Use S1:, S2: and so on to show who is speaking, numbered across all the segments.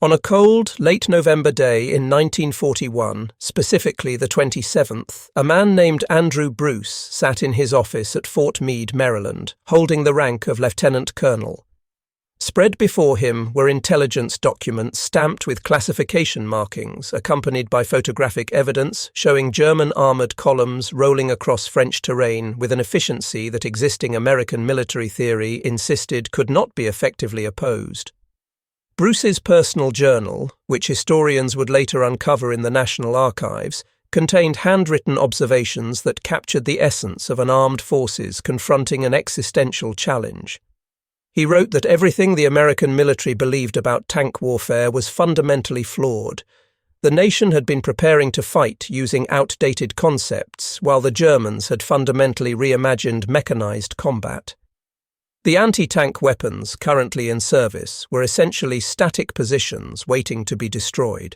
S1: On a cold, late November day in 1941, specifically the 27th, a man named Andrew Bruce sat in his office at Fort Meade, Maryland, holding the rank of lieutenant colonel. Spread before him were intelligence documents stamped with classification markings, accompanied by photographic evidence showing German armoured columns rolling across French terrain with an efficiency that existing American military theory insisted could not be effectively opposed. Bruce's personal journal, which historians would later uncover in the National Archives, contained handwritten observations that captured the essence of an armed forces confronting an existential challenge. He wrote that everything the American military believed about tank warfare was fundamentally flawed. The nation had been preparing to fight using outdated concepts, while the Germans had fundamentally reimagined mechanized combat. The anti-tank weapons currently in service were essentially static positions waiting to be destroyed.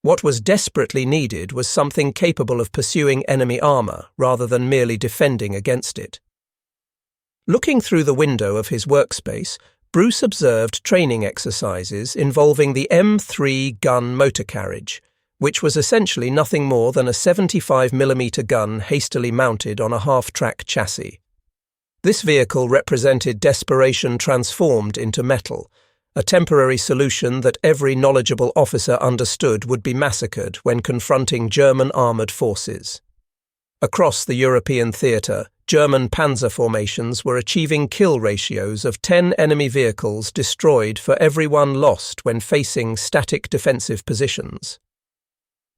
S1: What was desperately needed was something capable of pursuing enemy armour rather than merely defending against it. Looking through the window of his workspace, Bruce observed training exercises involving the M3 gun motor carriage, which was essentially nothing more than a 75mm gun hastily mounted on a half-track chassis. This vehicle represented desperation transformed into metal, a temporary solution that every knowledgeable officer understood would be massacred when confronting German armoured forces. Across the European theatre, German panzer formations were achieving kill ratios of 10 enemy vehicles destroyed for every one lost when facing static defensive positions.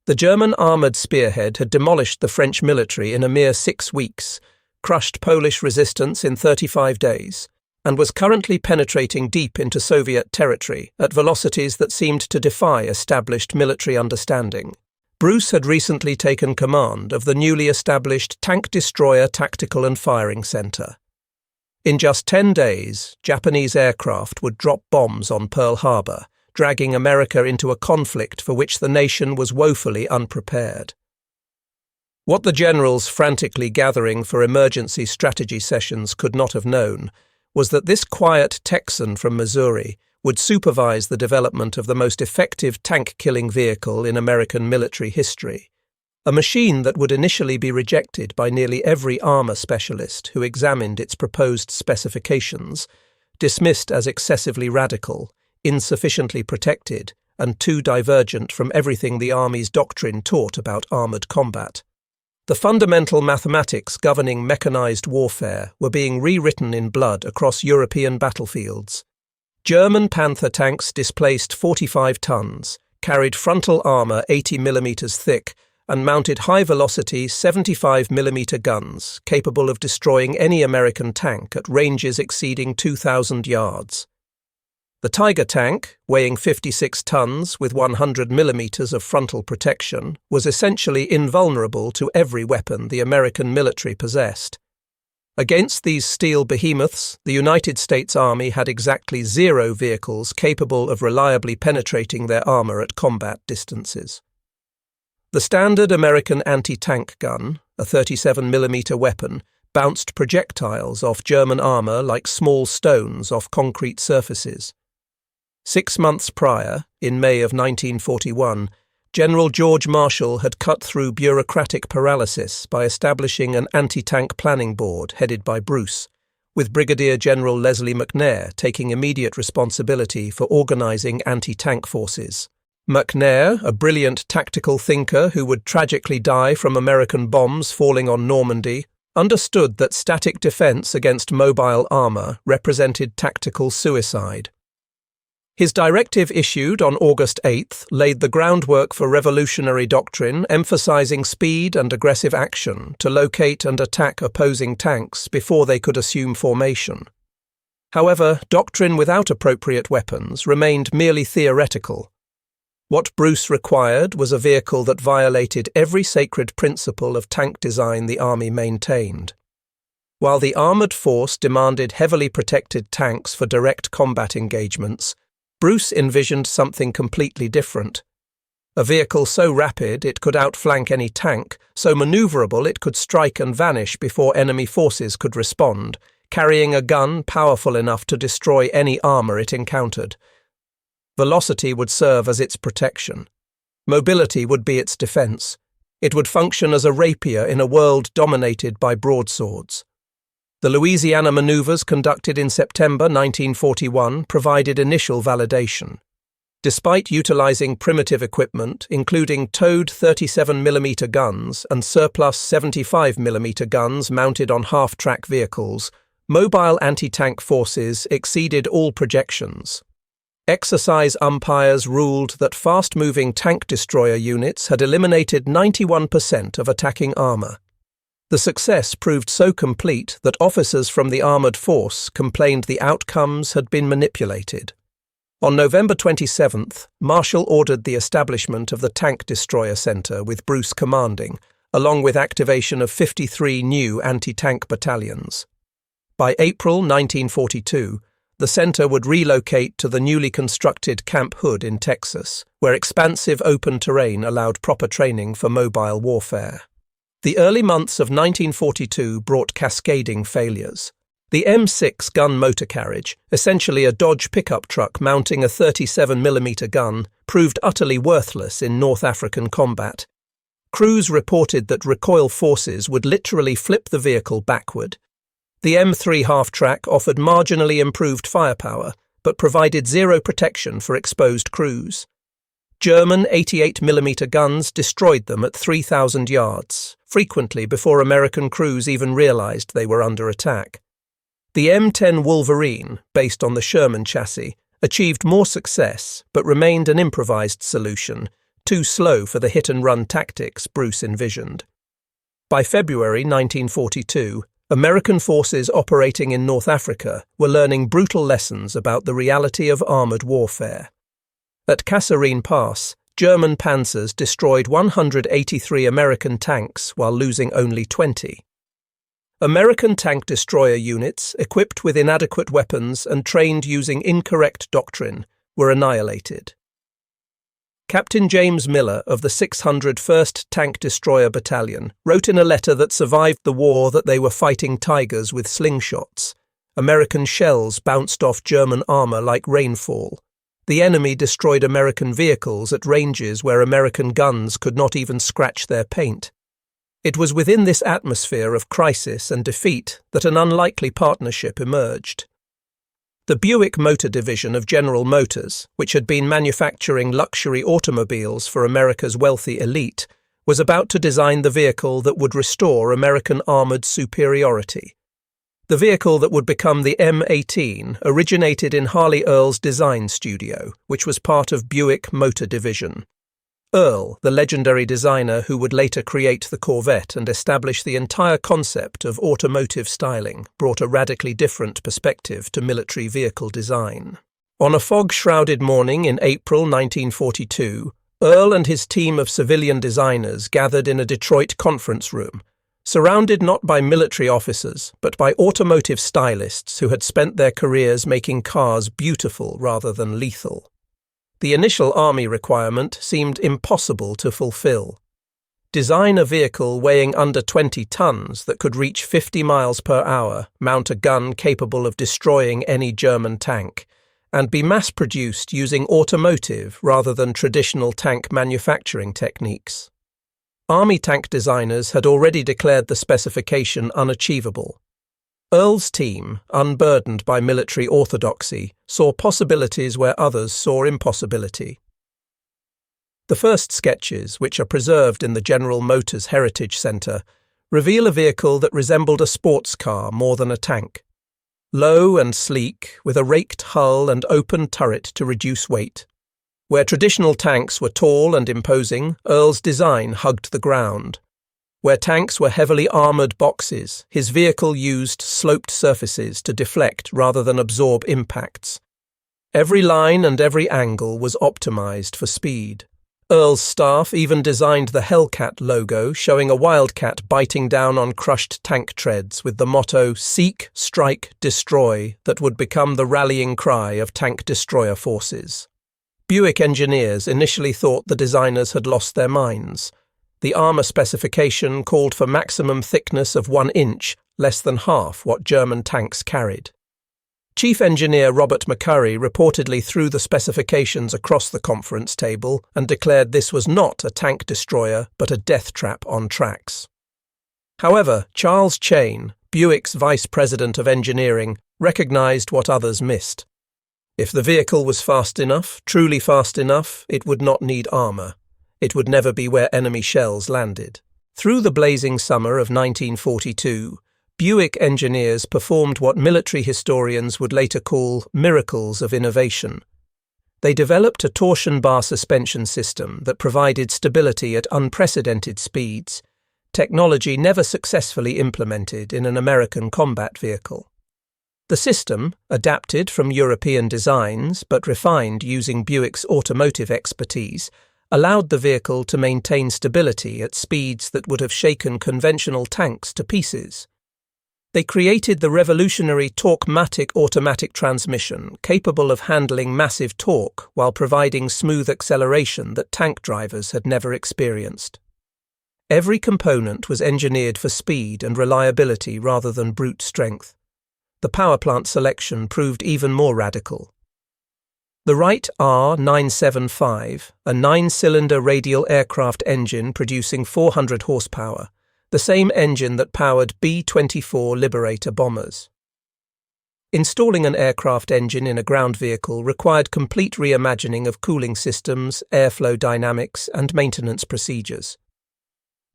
S1: The German armoured spearhead had demolished the French military in a mere 6 weeks, crushed Polish resistance in 35 days, and was currently penetrating deep into Soviet territory at velocities that seemed to defy established military understanding. Bruce had recently taken command of the newly established Tank Destroyer Tactical and Firing Center. In just 10 days, Japanese aircraft would drop bombs on Pearl Harbor, dragging America into a conflict for which the nation was woefully unprepared. What the generals frantically gathering for emergency strategy sessions could not have known was that this quiet Texan from Missouri would supervise the development of the most effective tank-killing vehicle in American military history, a machine that would initially be rejected by nearly every armor specialist who examined its proposed specifications, dismissed as excessively radical, insufficiently protected, and too divergent from everything the Army's doctrine taught about armored combat. The fundamental mathematics governing mechanized warfare were being rewritten in blood across European battlefields. German Panther tanks displaced 45 tons, carried frontal armour 80mm thick, and mounted high-velocity 75mm guns capable of destroying any American tank at ranges exceeding 2,000 yards. The Tiger tank, weighing 56 tons with 100mm of frontal protection, was essentially invulnerable to every weapon the American military possessed. Against these steel behemoths, the United States Army had exactly 0 vehicles capable of reliably penetrating their armour at combat distances. The standard American anti-tank gun, a 37mm weapon, bounced projectiles off German armour like small stones off concrete surfaces. 6 months prior, in May of 1941, General George Marshall had cut through bureaucratic paralysis by establishing an anti-tank planning board headed by Bruce, with Brigadier General Leslie McNair taking immediate responsibility for organising anti-tank forces. McNair, a brilliant tactical thinker who would tragically die from American bombs falling on Normandy, understood that static defence against mobile armour represented tactical suicide. His directive issued on August 8th laid the groundwork for revolutionary doctrine emphasizing speed and aggressive action to locate and attack opposing tanks before they could assume formation. However, doctrine without appropriate weapons remained merely theoretical. What Bruce required was a vehicle that violated every sacred principle of tank design the Army maintained. While the armoured force demanded heavily protected tanks for direct combat engagements, Bruce envisioned something completely different. A vehicle so rapid it could outflank any tank, so manoeuvrable it could strike and vanish before enemy forces could respond, carrying a gun powerful enough to destroy any armour it encountered. Velocity would serve as its protection. Mobility would be its defense. It would function as a rapier in a world dominated by broadswords. The Louisiana maneuvers conducted in September 1941 provided initial validation. Despite utilizing primitive equipment, including towed 37mm guns and surplus 75mm guns mounted on half-track vehicles, mobile anti-tank forces exceeded all projections. Exercise umpires ruled that fast-moving tank destroyer units had eliminated 91% of attacking armor. The success proved so complete that officers from the armored force complained the outcomes had been manipulated. On November 27th, Marshall ordered the establishment of the Tank Destroyer Center with Bruce commanding, along with activation of 53 new anti-tank battalions. By April 1942, the center would relocate to the newly constructed Camp Hood in Texas, where expansive open terrain allowed proper training for mobile warfare. The early months of 1942 brought cascading failures. The M6 gun motor carriage, essentially a Dodge pickup truck mounting a 37mm gun, proved utterly worthless in North African combat. Crews reported that recoil forces would literally flip the vehicle backward. The M3 half-track offered marginally improved firepower, but provided zero protection for exposed crews. German 88mm guns destroyed them at 3,000 yards, frequently before American crews even realized they were under attack. The M10 Wolverine, based on the Sherman chassis, achieved more success, but remained an improvised solution, too slow for the hit-and-run tactics Bruce envisioned. By February 1942, American forces operating in North Africa were learning brutal lessons about the reality of armored warfare. At Kasserine Pass, German Panthers destroyed 183 American tanks while losing only 20. American tank destroyer units, equipped with inadequate weapons and trained using incorrect doctrine, were annihilated. Captain James Miller of the 601st Tank Destroyer Battalion wrote in a letter that survived the war that they were fighting tigers with slingshots. American shells bounced off German armor like rainfall. The enemy destroyed American vehicles at ranges where American guns could not even scratch their paint. It was within this atmosphere of crisis and defeat that an unlikely partnership emerged. The Buick Motor Division of General Motors, which had been manufacturing luxury automobiles for America's wealthy elite, was about to design the vehicle that would restore American armored superiority. The vehicle that would become the M18 originated in Harley Earl's design studio, which was part of Buick Motor Division. Earl, the legendary designer who would later create the Corvette and establish the entire concept of automotive styling, brought a radically different perspective to military vehicle design. On a fog-shrouded morning in April 1942, Earl and his team of civilian designers gathered in a Detroit conference room, surrounded not by military officers, but by automotive stylists who had spent their careers making cars beautiful rather than lethal. The initial Army requirement seemed impossible to fulfill. Design a vehicle weighing under 20 tons that could reach 50 miles per hour, mount a gun capable of destroying any German tank, and be mass-produced using automotive rather than traditional tank manufacturing techniques. Army tank designers had already declared the specification unachievable. Earl's team, unburdened by military orthodoxy, saw possibilities where others saw impossibility. The first sketches, which are preserved in the General Motors Heritage Center, reveal a vehicle that resembled a sports car more than a tank. Low and sleek, with a raked hull and open turret to reduce weight. Where traditional tanks were tall and imposing, Earl's design hugged the ground. Where tanks were heavily armoured boxes, his vehicle used sloped surfaces to deflect rather than absorb impacts. Every line and every angle was optimised for speed. Earl's staff even designed the Hellcat logo, showing a wildcat biting down on crushed tank treads with the motto "Seek, Strike, Destroy" that would become the rallying cry of tank destroyer forces. Buick engineers initially thought the designers had lost their minds. The armour specification called for maximum thickness of 1 inch, less than half what German tanks carried. Chief Engineer Robert McCurry reportedly threw the specifications across the conference table and declared this was not a tank destroyer but a death trap on tracks. However, Charles Chain, Buick's Vice President of Engineering, recognized what others missed. If the vehicle was fast enough, truly fast enough, it would not need armor. It would never be where enemy shells landed. Through the blazing summer of 1942, Buick engineers performed what military historians would later call miracles of innovation. They developed a torsion bar suspension system that provided stability at unprecedented speeds, technology never successfully implemented in an American combat vehicle. The system, adapted from European designs but refined using Buick's automotive expertise, allowed the vehicle to maintain stability at speeds that would have shaken conventional tanks to pieces. They created the revolutionary Torque-Matic automatic transmission, capable of handling massive torque while providing smooth acceleration that tank drivers had never experienced. Every component was engineered for speed and reliability rather than brute strength. The powerplant selection proved even more radical. The Wright R975, a 9-cylinder radial aircraft engine producing 400 horsepower, the same engine that powered B-24 Liberator bombers. Installing an aircraft engine in a ground vehicle required complete reimagining of cooling systems, airflow dynamics, and maintenance procedures.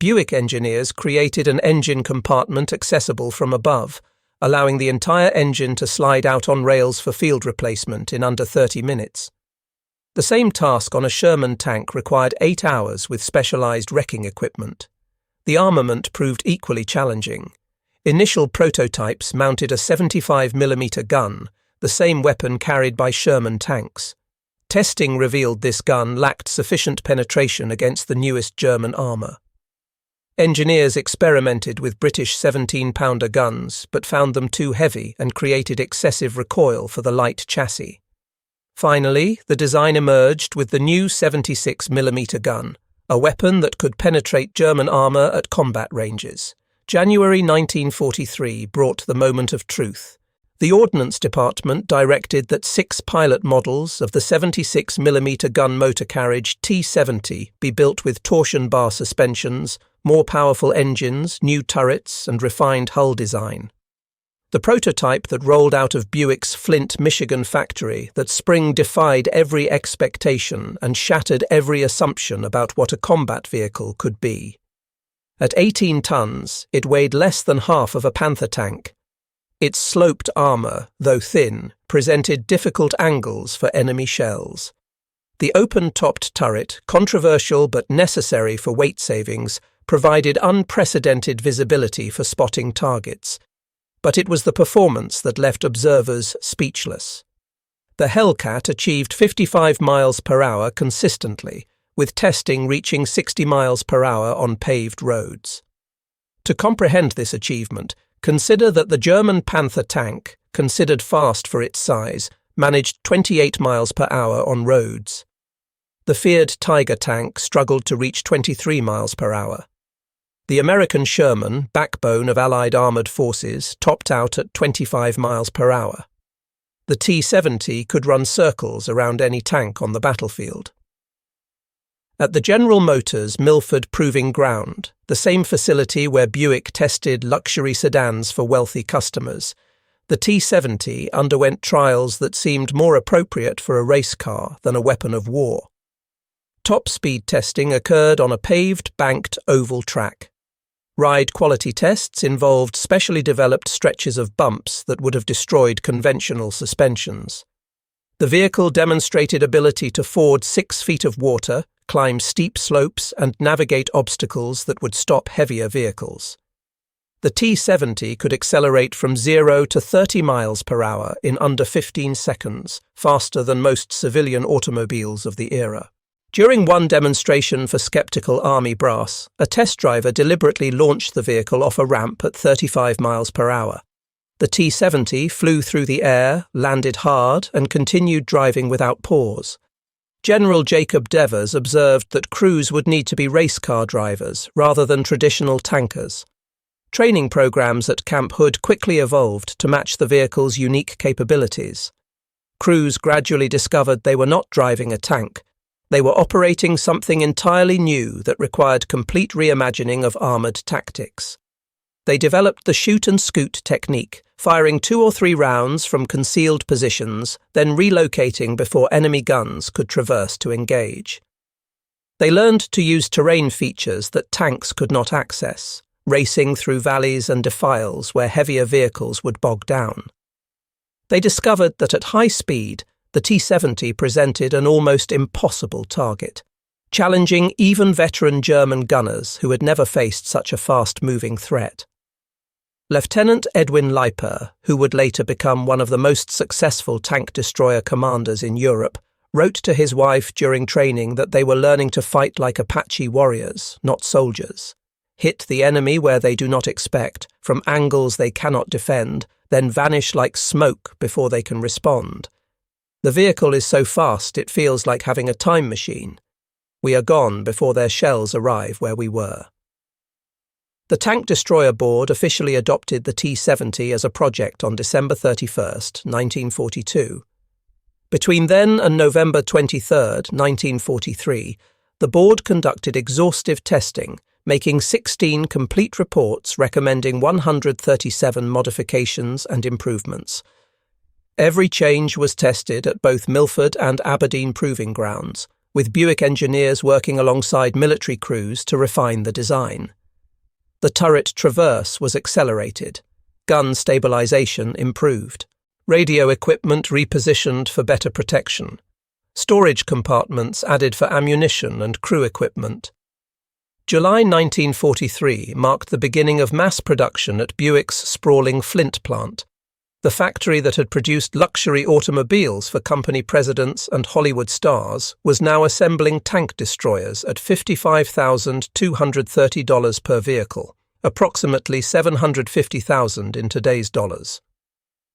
S1: Buick engineers created an engine compartment accessible from above, allowing the entire engine to slide out on rails for field replacement in under 30 minutes. The same task on a Sherman tank required 8 hours with specialized wrecking equipment. The armament proved equally challenging. Initial prototypes mounted a 75mm gun, the same weapon carried by Sherman tanks. Testing revealed this gun lacked sufficient penetration against the newest German armor. Engineers experimented with British 17-pounder guns, but found them too heavy and created excessive recoil for the light chassis. Finally, the design emerged with the new 76mm gun, a weapon that could penetrate German armor at combat ranges. January 1943 brought the moment of truth. The Ordnance Department directed that 6 pilot models of the 76mm gun motor carriage T-70 be built with torsion bar suspensions, more powerful engines, new turrets, and refined hull design. The prototype that rolled out of Buick's Flint, Michigan factory that spring defied every expectation and shattered every assumption about what a combat vehicle could be. At 18 tons, it weighed less than half of a Panther tank. Its sloped armor, though thin, presented difficult angles for enemy shells. The open-topped turret, controversial but necessary for weight savings, provided unprecedented visibility for spotting targets. But it was the performance that left observers speechless. The Hellcat achieved 55 miles per hour consistently, with testing reaching 60 miles per hour on paved roads. To comprehend this achievement, consider that the German Panther tank, considered fast for its size, managed 28 miles per hour on roads. The feared Tiger tank struggled to reach 23 miles per hour. The American Sherman, backbone of Allied armoured forces, topped out at 25 miles per hour. The T-70 could run circles around any tank on the battlefield. At the General Motors Milford Proving Ground, the same facility where Buick tested luxury sedans for wealthy customers, the T-70 underwent trials that seemed more appropriate for a race car than a weapon of war. Top speed testing occurred on a paved, banked oval track. Ride quality tests involved specially developed stretches of bumps that would have destroyed conventional suspensions. The vehicle demonstrated ability to ford 6 feet of water, climb steep slopes, and navigate obstacles that would stop heavier vehicles. The T-70 could accelerate from 0 to 30 miles per hour in under 15 seconds, faster than most civilian automobiles of the era. During one demonstration for skeptical army brass, a test driver deliberately launched the vehicle off a ramp at 35 miles per hour. The T-70 flew through the air, landed hard, and continued driving without pause. General Jacob Devers observed that crews would need to be race car drivers rather than traditional tankers. Training programs at Camp Hood quickly evolved to match the vehicle's unique capabilities. Crews gradually discovered they were not driving a tank. They were operating something entirely new that required complete reimagining of armoured tactics. They developed the shoot-and-scoot technique, firing 2 or 3 rounds from concealed positions, then relocating before enemy guns could traverse to engage. They learned to use terrain features that tanks could not access, racing through valleys and defiles where heavier vehicles would bog down. They discovered that at high speed, the T-70 presented an almost impossible target, challenging even veteran German gunners who had never faced such a fast-moving threat. Lieutenant Edwin Leiper, who would later become one of the most successful tank destroyer commanders in Europe, wrote to his wife during training that they were learning to fight like Apache warriors, not soldiers. Hit the enemy where they do not expect, from angles they cannot defend, then vanish like smoke before they can respond. The vehicle is so fast it feels like having a time machine. We are gone before their shells arrive where we were. The Tank Destroyer Board officially adopted the T-70 as a project on December 31, 1942. Between then and November 23, 1943, the board conducted exhaustive testing, making 16 complete reports recommending 137 modifications and improvements. Every change was tested at both Milford and Aberdeen proving grounds, with Buick engineers working alongside military crews to refine the design. The turret traverse was accelerated, gun stabilization improved, radio equipment repositioned for better protection, storage compartments added for ammunition and crew equipment. July 1943 marked the beginning of mass production at Buick's sprawling Flint plant. The factory that had produced luxury automobiles for company presidents and Hollywood stars was now assembling tank destroyers at $55,230 per vehicle, approximately $750,000 in today's dollars.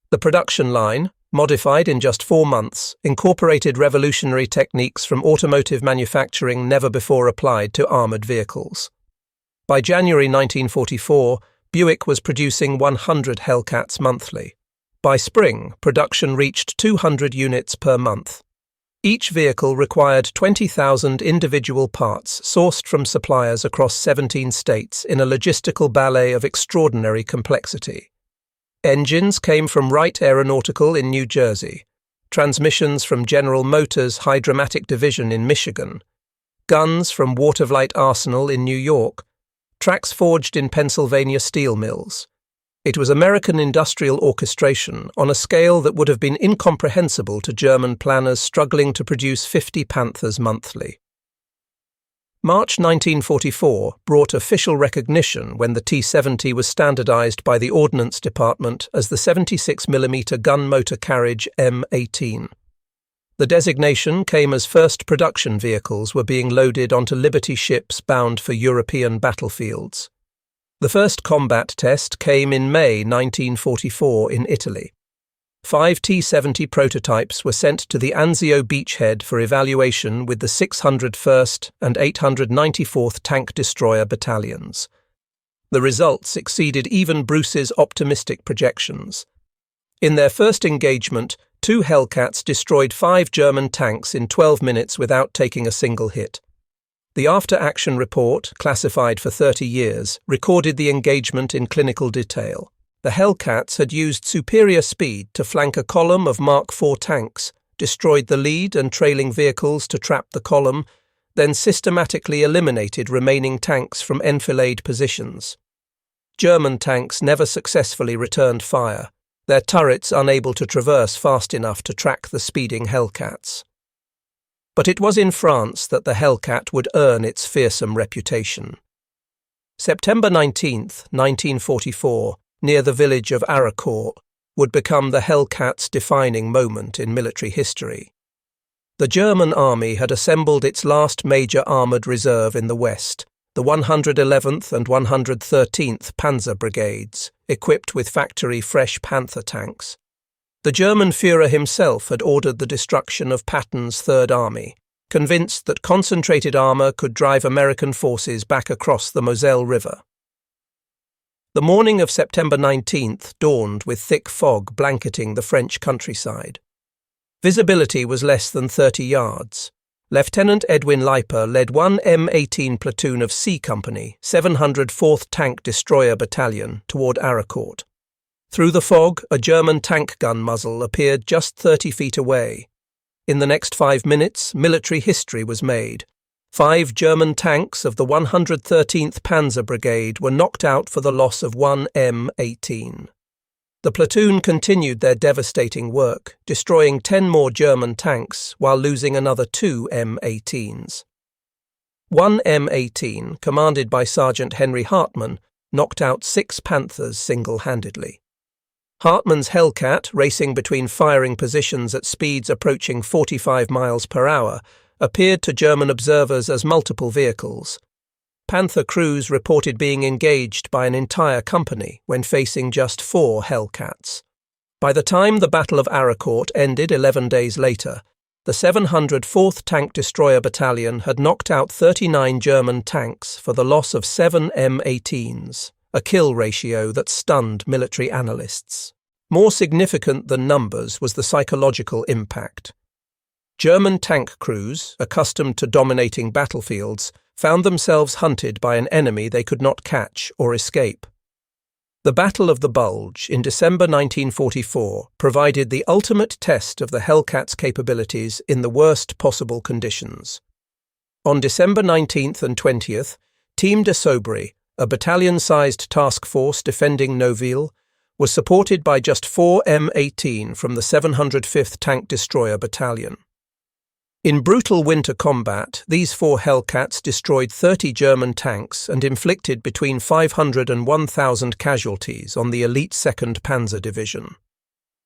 S1: The production line, modified in just 4 months, incorporated revolutionary techniques from automotive manufacturing never before applied to armoured vehicles. By January 1944, Buick was producing 100 Hellcats monthly. By spring, production reached 200 units per month. Each vehicle required 20,000 individual parts sourced from suppliers across 17 states in a logistical ballet of extraordinary complexity. Engines came from Wright Aeronautical in New Jersey, transmissions from General Motors' Hydromatic Division in Michigan, guns from Watervliet Arsenal in New York, tracks forged in Pennsylvania steel mills. It was American industrial orchestration on a scale that would have been incomprehensible to German planners struggling to produce 50 Panthers monthly. March 1944 brought official recognition when the T-70 was standardized by the Ordnance Department as the 76mm gun motor carriage M18. The designation came as first production vehicles were being loaded onto Liberty ships bound for European battlefields. The first combat test came in May 1944 in Italy. 5 T-70 prototypes were sent to the Anzio beachhead for evaluation with the 601st and 894th Tank Destroyer Battalions. The results exceeded even Bruce's optimistic projections. In their first engagement, 2 Hellcats destroyed 5 German tanks in 12 minutes without taking a single hit. The after-action report, classified for 30 years, recorded the engagement in clinical detail. The Hellcats had used superior speed to flank a column of Mark IV tanks, destroyed the lead and trailing vehicles to trap the column, then systematically eliminated remaining tanks from enfilade positions. German tanks never successfully returned fire, their turrets unable to traverse fast enough to track the speeding Hellcats. But it was in France that the Hellcat would earn its fearsome reputation. September 19, 1944, near the village of Arracourt, would become the Hellcat's defining moment in military history. The German army had assembled its last major armoured reserve in the west, the 111th and 113th Panzer Brigades, equipped with factory-fresh Panther tanks. The German Führer himself had ordered the destruction of Patton's Third Army, convinced that concentrated armour could drive American forces back across the Moselle River. The morning of September 19th dawned with thick fog blanketing the French countryside. Visibility was less than 30 yards. Lieutenant Edwin Leiper led one M18 platoon of C Company, 704th Tank Destroyer Battalion, toward Arracourt. Through the fog, a German tank gun muzzle appeared just 30 feet away. In the next 5 minutes, military history was made. 5 German tanks of the 113th Panzer Brigade were knocked out for the loss of one M18. The platoon continued their devastating work, destroying 10 more German tanks while losing another 2 M18s. One M18, commanded by Sergeant Henry Hartmann, knocked out 6 Panthers single-handedly. Hartmann's Hellcat, racing between firing positions at speeds approaching 45 miles per hour, appeared to German observers as multiple vehicles. Panther crews reported being engaged by an entire company when facing just 4 Hellcats. By the time the Battle of Arracourt ended 11 days later, the 704th Tank Destroyer Battalion had knocked out 39 German tanks for the loss of 7 M18s, a kill ratio that stunned military analysts. More significant than numbers was the psychological impact. German tank crews, accustomed to dominating battlefields, found themselves hunted by an enemy they could not catch or escape. The Battle of the Bulge in December 1944 provided the ultimate test of the Hellcat's capabilities in the worst possible conditions. On December 19th and 20th, Team de Sobry, a battalion-sized task force defending Nouville, was supported by just 4 M18 from the 705th Tank Destroyer Battalion. In brutal winter combat, these 4 Hellcats destroyed 30 German tanks and inflicted between 500 and 1,000 casualties on the elite 2nd Panzer Division.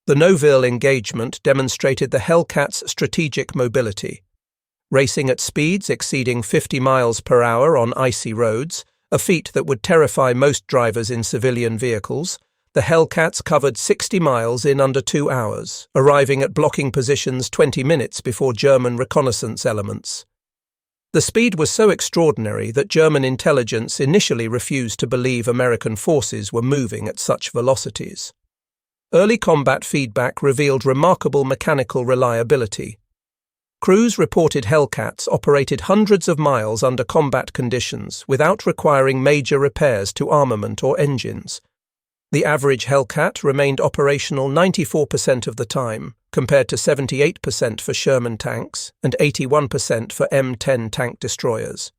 S1: The Nouville engagement demonstrated the Hellcat's strategic mobility. Racing at speeds exceeding 50 miles per hour on icy roads, a feat that would terrify most drivers in civilian vehicles, the Hellcats covered 60 miles in under 2 hours, arriving at blocking positions 20 minutes before German reconnaissance elements. The speed was so extraordinary that German intelligence initially refused to believe American forces were moving at such velocities. Early combat feedback revealed remarkable mechanical reliability. Crews reported Hellcats operated hundreds of miles under combat conditions without requiring major repairs to armament or engines. The average Hellcat remained operational 94% of the time, compared to 78% for Sherman tanks and 81% for M10 tank destroyers.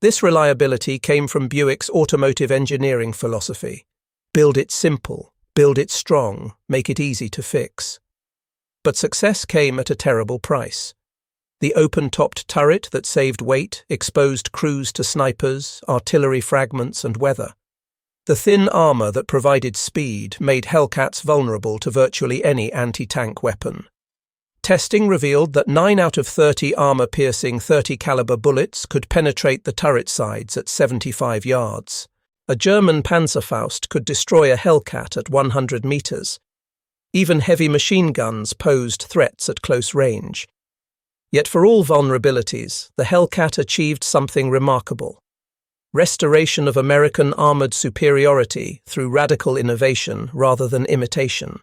S1: This reliability came from Buick's automotive engineering philosophy: build it simple, build it strong, make it easy to fix. But success came at a terrible price. The open-topped turret that saved weight exposed crews to snipers, artillery fragments, and weather. The thin armour that provided speed made Hellcats vulnerable to virtually any anti-tank weapon. Testing revealed that 9 out of 30 armour-piercing .30 caliber bullets could penetrate the turret sides at 75 yards. A German Panzerfaust could destroy a Hellcat at 100 metres. Even heavy machine guns posed threats at close range. Yet for all vulnerabilities, the Hellcat achieved something remarkable: restoration of American armoured superiority through radical innovation rather than imitation.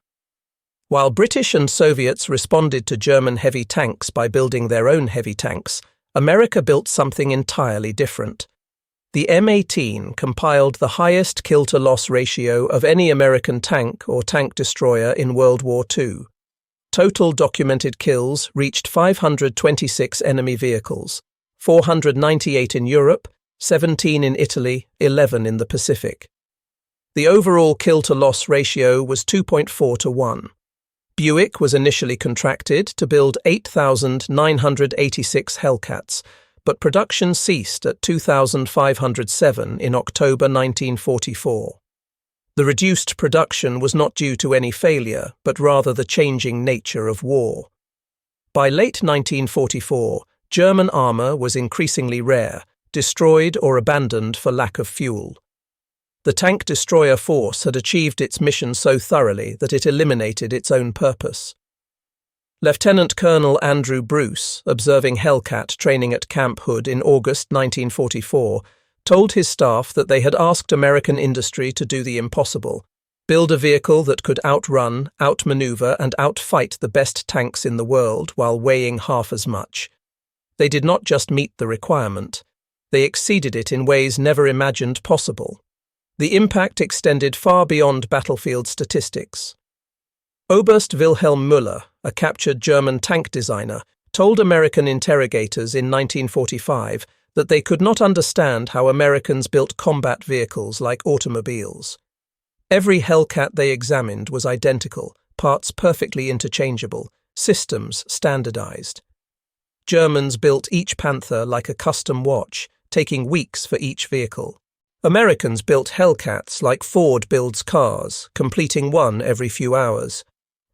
S1: While British and Soviets responded to German heavy tanks by building their own heavy tanks, America built something entirely different. The M18 compiled the highest kill-to-loss ratio of any American tank or tank destroyer in World War II. Total documented kills reached 526 enemy vehicles, 498 in Europe, 17 in Italy, 11 in the Pacific. The overall kill-to-loss ratio was 2.4 to 1. Buick was initially contracted to build 8,986 Hellcats, but production ceased at 2,507 in October 1944. The reduced production was not due to any failure, but rather the changing nature of war. By late 1944, German armour was increasingly rare, destroyed or abandoned for lack of fuel. The tank destroyer force had achieved its mission so thoroughly that it eliminated its own purpose. Lieutenant Colonel Andrew Bruce, observing Hellcat training at Camp Hood in August 1944, told his staff that they had asked American industry to do the impossible, build a vehicle that could outrun, outmaneuver, and outfight the best tanks in the world while weighing half as much. They did not just meet the requirement, they exceeded it in ways never imagined possible. The impact extended far beyond battlefield statistics. Oberst Wilhelm Müller, a captured German tank designer, told American interrogators in 1945 that they could not understand how Americans built combat vehicles like automobiles. Every Hellcat they examined was identical, parts perfectly interchangeable, systems standardized. Germans built each Panther like a custom watch, taking weeks for each vehicle. Americans built Hellcats like Ford builds cars, completing one every few hours.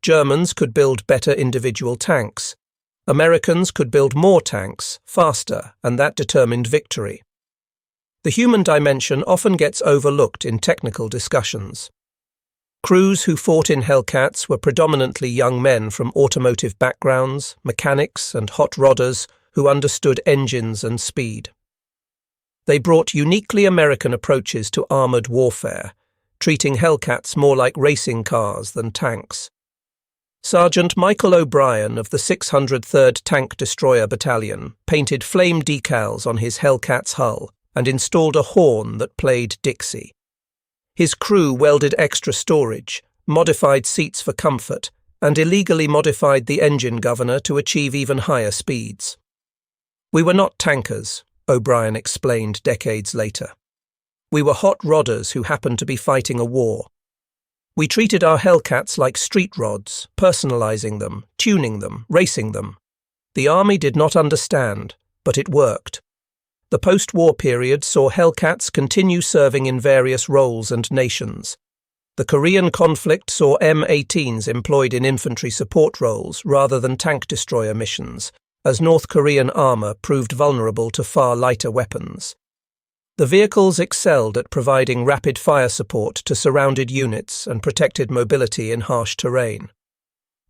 S1: Germans could build better individual tanks. Americans could build more tanks, faster, and that determined victory. The human dimension often gets overlooked in technical discussions. Crews who fought in Hellcats were predominantly young men from automotive backgrounds, mechanics, and hot rodders who understood engines and speed. They brought uniquely American approaches to armoured warfare, treating Hellcats more like racing cars than tanks. Sergeant Michael O'Brien of the 603rd Tank Destroyer Battalion painted flame decals on his Hellcat's hull and installed a horn that played Dixie. His crew welded extra storage, modified seats for comfort, and illegally modified the engine governor to achieve even higher speeds. "We were not tankers," O'Brien explained decades later. "We were hot rodders who happened to be fighting a war. We treated our Hellcats like street rods, personalizing them, tuning them, racing them. The army did not understand, but it worked." The post-war period saw Hellcats continue serving in various roles and nations. The Korean conflict saw M18s employed in infantry support roles rather than tank destroyer missions, as North Korean armor proved vulnerable to far lighter weapons. The vehicles excelled at providing rapid fire support to surrounded units and protected mobility in harsh terrain.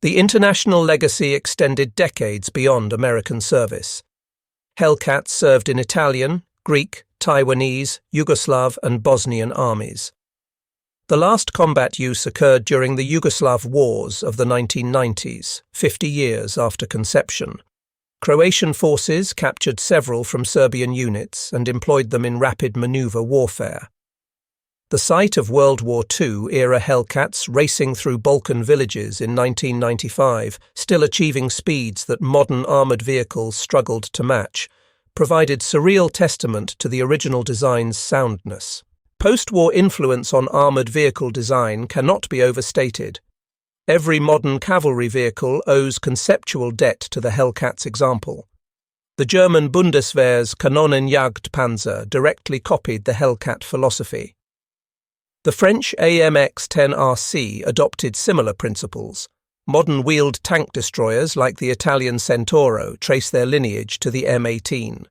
S1: The international legacy extended decades beyond American service. Hellcats served in Italian, Greek, Taiwanese, Yugoslav, and Bosnian armies. The last combat use occurred during the Yugoslav wars of the 1990s, 50 years after conception. Croatian forces captured several from Serbian units and employed them in rapid maneuver warfare. The sight of World War II-era Hellcats racing through Balkan villages in 1995, still achieving speeds that modern armoured vehicles struggled to match, provided surreal testament to the original design's soundness. Post-war influence on armoured vehicle design cannot be overstated. Every modern cavalry vehicle owes conceptual debt to the Hellcat's example. The German Bundeswehr's Kanonenjagdpanzer directly copied the Hellcat philosophy. The French AMX-10RC adopted similar principles. Modern wheeled tank destroyers like the Italian Centauro trace their lineage to the M18.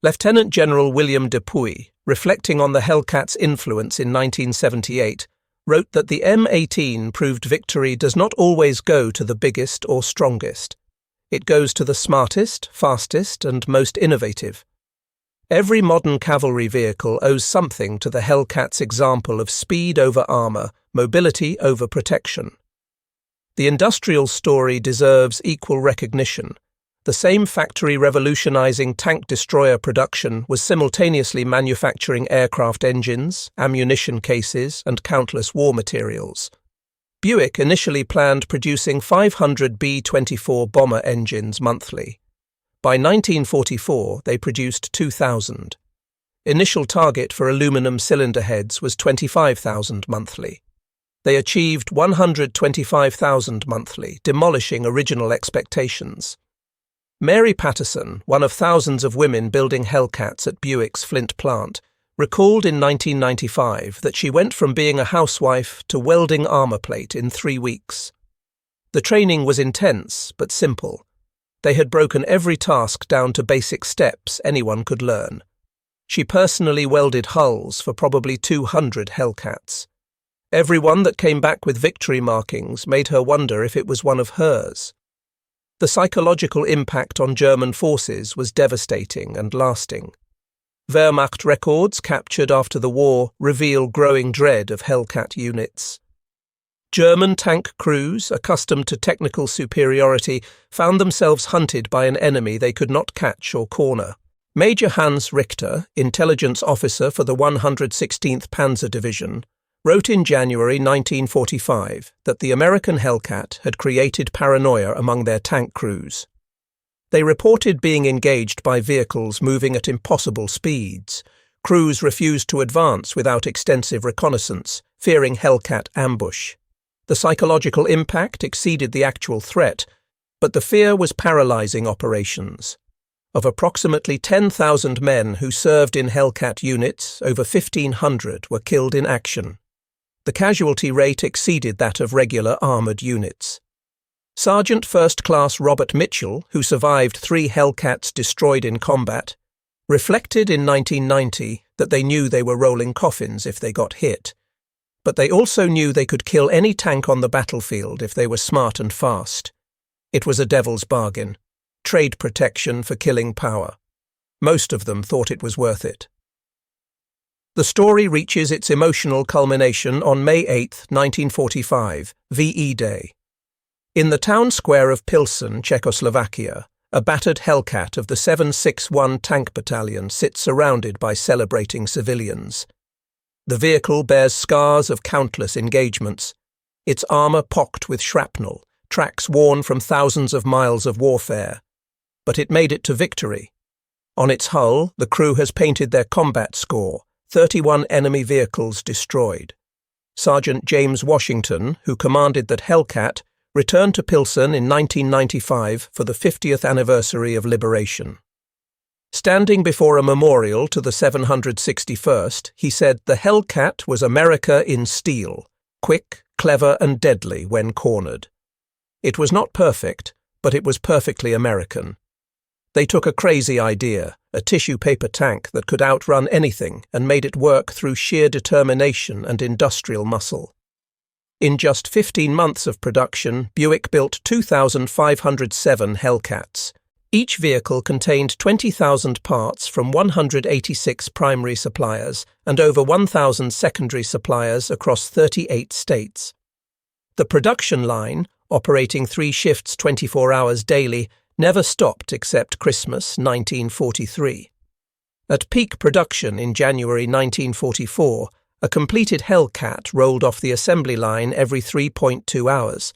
S1: Lieutenant General William Dupuy, reflecting on the Hellcat's influence in 1978, wrote that the M18 proved victory does not always go to the biggest or strongest. It goes to the smartest, fastest, and most innovative. Every modern cavalry vehicle owes something to the Hellcat's example of speed over armour, mobility over protection. The industrial story deserves equal recognition. The same factory revolutionizing tank destroyer production was simultaneously manufacturing aircraft engines, ammunition cases, and countless war materials. Buick initially planned producing 500 B-24 bomber engines monthly. By 1944, they produced 2,000. Initial target for aluminum cylinder heads was 25,000 monthly. They achieved 125,000 monthly, demolishing original expectations. Mary Patterson, one of thousands of women building Hellcats at Buick's Flint plant, recalled in 1995 that she went from being a housewife to welding armor plate in 3 weeks. The training was intense but simple. They had broken every task down to basic steps anyone could learn. She personally welded hulls for probably 200 Hellcats. Every one that came back with victory markings made her wonder if it was one of hers. The psychological impact on German forces was devastating and lasting. Wehrmacht records captured after the war reveal growing dread of Hellcat units. German tank crews, accustomed to technical superiority, found themselves hunted by an enemy they could not catch or corner. Major Hans Richter, intelligence officer for the 116th Panzer Division, wrote in January 1945 that the American Hellcat had created paranoia among their tank crews. They reported being engaged by vehicles moving at impossible speeds. Crews refused to advance without extensive reconnaissance, fearing Hellcat ambush. The psychological impact exceeded the actual threat, but the fear was paralyzing operations. Of approximately 10,000 men who served in Hellcat units, over 1,500 were killed in action. The casualty rate exceeded that of regular armoured units. Sergeant First Class Robert Mitchell, who survived 3 Hellcats destroyed in combat, reflected in 1990 that they knew they were rolling coffins if they got hit. But they also knew they could kill any tank on the battlefield if they were smart and fast. It was a devil's bargain. Trade protection for killing power. Most of them thought it was worth it. The story reaches its emotional culmination on May 8, 1945, VE Day. In the town square of Pilsen, Czechoslovakia, a battered Hellcat of the 761 Tank Battalion sits surrounded by celebrating civilians. The vehicle bears scars of countless engagements, its armour pocked with shrapnel, tracks worn from thousands of miles of warfare. But it made it to victory. On its hull, the crew has painted their combat score, 31 enemy vehicles destroyed. Sergeant James Washington, who commanded that Hellcat, returned to Pilsen in 1995 for the 50th anniversary of liberation. Standing before a memorial to the 761st, he said the Hellcat was America in steel, quick, clever and deadly when cornered. It was not perfect, but it was perfectly American. They took a crazy idea, a tissue paper tank that could outrun anything, and made it work through sheer determination and industrial muscle. In just 15 months of production, Buick built 2,507 Hellcats. Each vehicle contained 20,000 parts from 186 primary suppliers and over 1,000 secondary suppliers across 38 states. The production line, operating 3 shifts 24 hours daily, never stopped except Christmas 1943. At peak production in January 1944, a completed Hellcat rolled off the assembly line every 3.2 hours.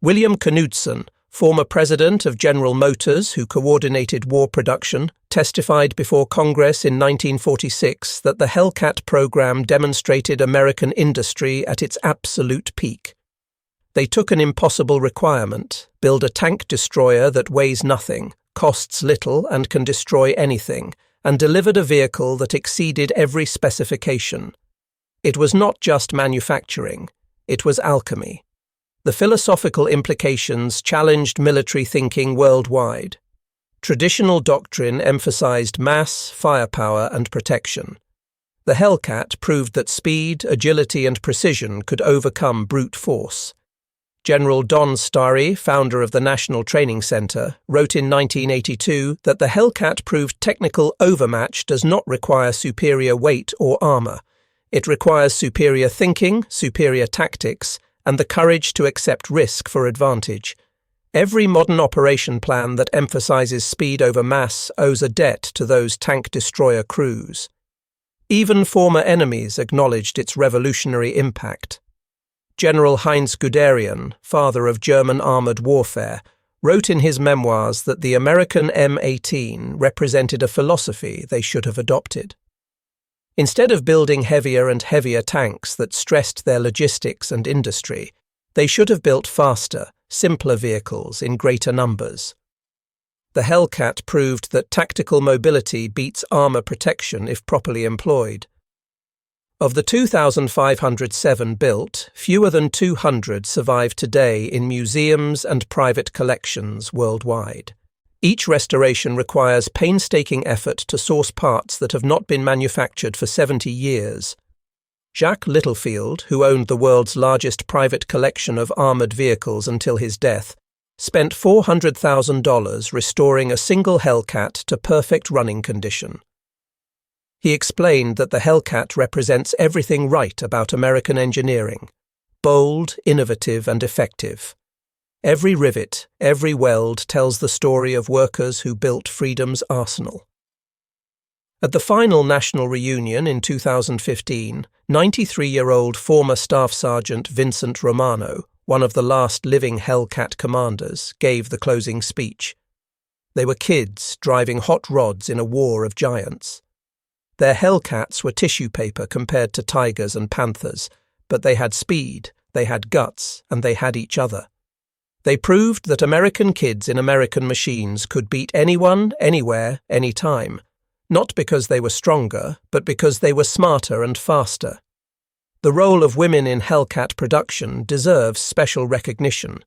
S1: William Knudsen, former president of General Motors who coordinated war production, testified before Congress in 1946 that the Hellcat program demonstrated American industry at its absolute peak. They took an impossible requirement: build a tank destroyer that weighs nothing, costs little and can destroy anything, and delivered a vehicle that exceeded every specification. It was not just manufacturing, it was alchemy. The philosophical implications challenged military thinking worldwide. Traditional doctrine emphasized mass, firepower, and protection. The Hellcat proved that speed, agility, and precision could overcome brute force. General Don Starry, founder of the National Training Center, wrote in 1982 that the Hellcat proved technical overmatch does not require superior weight or armor. It requires superior thinking, superior tactics, and the courage to accept risk for advantage. Every modern operation plan that emphasizes speed over mass owes a debt to those tank destroyer crews. Even former enemies acknowledged its revolutionary impact. General Heinz Guderian, father of German armored warfare, wrote in his memoirs that the American M18 represented a philosophy they should have adopted. Instead of building heavier and heavier tanks that stressed their logistics and industry, they should have built faster, simpler vehicles in greater numbers. The Hellcat proved that tactical mobility beats armor protection if properly employed. Of the 2,507 built, fewer than 200 survive today in museums and private collections worldwide. Each restoration requires painstaking effort to source parts that have not been manufactured for 70 years. Jacques Littlefield, who owned the world's largest private collection of armoured vehicles until his death, spent $400,000 restoring a single Hellcat to perfect running condition. He explained that the Hellcat represents everything right about American engineering: bold, innovative, and effective. Every rivet, every weld tells the story of workers who built freedom's arsenal. At the final national reunion in 2015, 93-year-old former Staff Sergeant Vincent Romano, one of the last living Hellcat commanders, gave the closing speech. They were kids driving hot rods in a war of giants. Their Hellcats were tissue paper compared to tigers and panthers, but they had speed, they had guts, and they had each other. They proved that American kids in American machines could beat anyone, anywhere, anytime, not because they were stronger, but because they were smarter and faster. The role of women in Hellcat production deserves special recognition.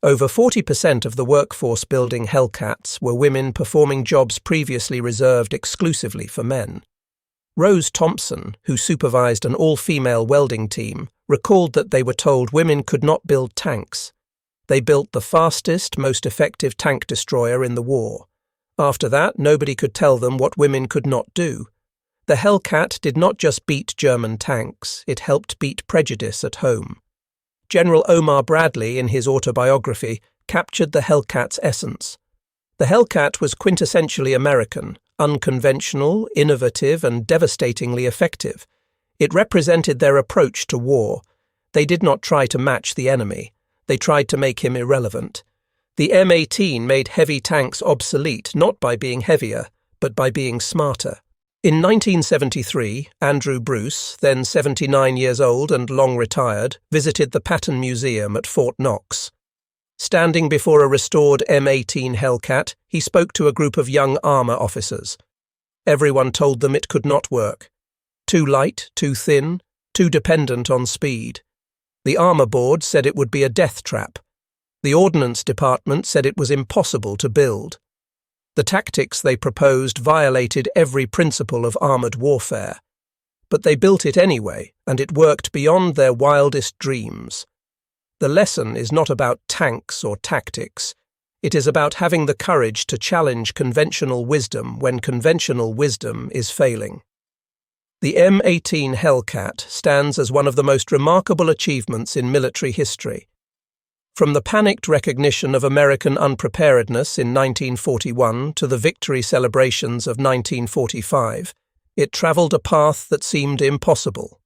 S1: Over 40% of the workforce building Hellcats were women performing jobs previously reserved exclusively for men. Rose Thompson, who supervised an all-female welding team, recalled that they were told women could not build tanks. They built the fastest, most effective tank destroyer in the war. After that, nobody could tell them what women could not do. The Hellcat did not just beat German tanks, it helped beat prejudice at home. General Omar Bradley, in his autobiography, captured the Hellcat's essence. The Hellcat was quintessentially American, unconventional, innovative, and devastatingly effective. It represented their approach to war. They did not try to match the enemy. They tried to make him irrelevant. The M18 made heavy tanks obsolete not by being heavier, but by being smarter. In 1973, Andrew Bruce, then 79 years old and long retired, visited the Patton Museum at Fort Knox. Standing before a restored M18 Hellcat, he spoke to a group of young armour officers. Everyone told them it could not work. Too light, too thin, too dependent on speed. The Armour Board said it would be a death trap. The Ordnance Department said it was impossible to build. The tactics they proposed violated every principle of armoured warfare. But they built it anyway, and it worked beyond their wildest dreams. The lesson is not about tanks or tactics. It is about having the courage to challenge conventional wisdom when conventional wisdom is failing. The M18 Hellcat stands as one of the most remarkable achievements in military history. From the panicked recognition of American unpreparedness in 1941 to the victory celebrations of 1945, it travelled a path that seemed impossible.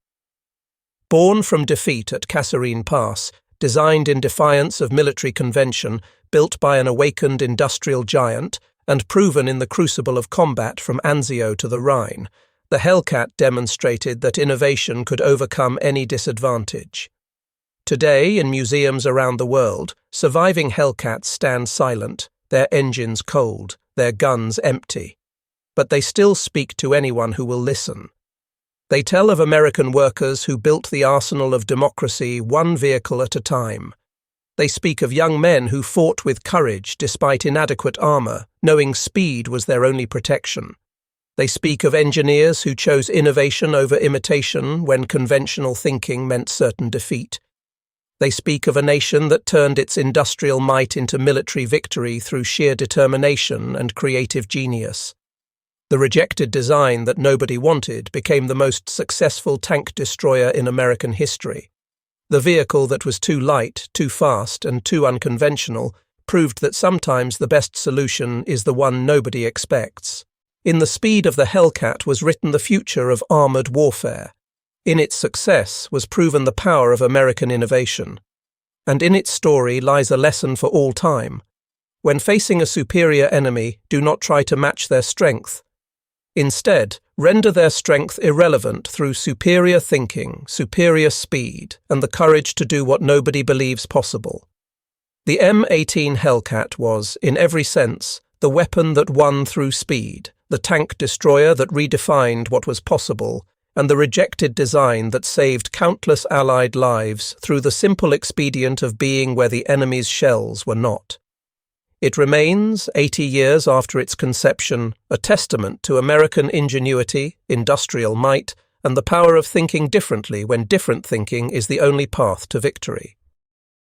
S1: Born from defeat at Kasserine Pass, designed in defiance of military convention, built by an awakened industrial giant, and proven in the crucible of combat from Anzio to the Rhine, the Hellcat demonstrated that innovation could overcome any disadvantage. Today, in museums around the world, surviving Hellcats stand silent, their engines cold, their guns empty. But they still speak to anyone who will listen. They tell of American workers who built the arsenal of democracy one vehicle at a time. They speak of young men who fought with courage despite inadequate armour, knowing speed was their only protection. They speak of engineers who chose innovation over imitation when conventional thinking meant certain defeat. They speak of a nation that turned its industrial might into military victory through sheer determination and creative genius. The rejected design that nobody wanted became the most successful tank destroyer in American history. The vehicle that was too light, too fast, and too unconventional proved that sometimes the best solution is the one nobody expects. In the speed of the Hellcat was written the future of armoured warfare. In its success was proven the power of American innovation. And in its story lies a lesson for all time. When facing a superior enemy, do not try to match their strength. Instead, render their strength irrelevant through superior thinking, superior speed, and the courage to do what nobody believes possible. The M18 Hellcat was, in every sense, the weapon that won through speed, the tank destroyer that redefined what was possible, and the rejected design that saved countless Allied lives through the simple expedient of being where the enemy's shells were not. It remains, 80 years after its conception, a testament to American ingenuity, industrial might, and the power of thinking differently when different thinking is the only path to victory.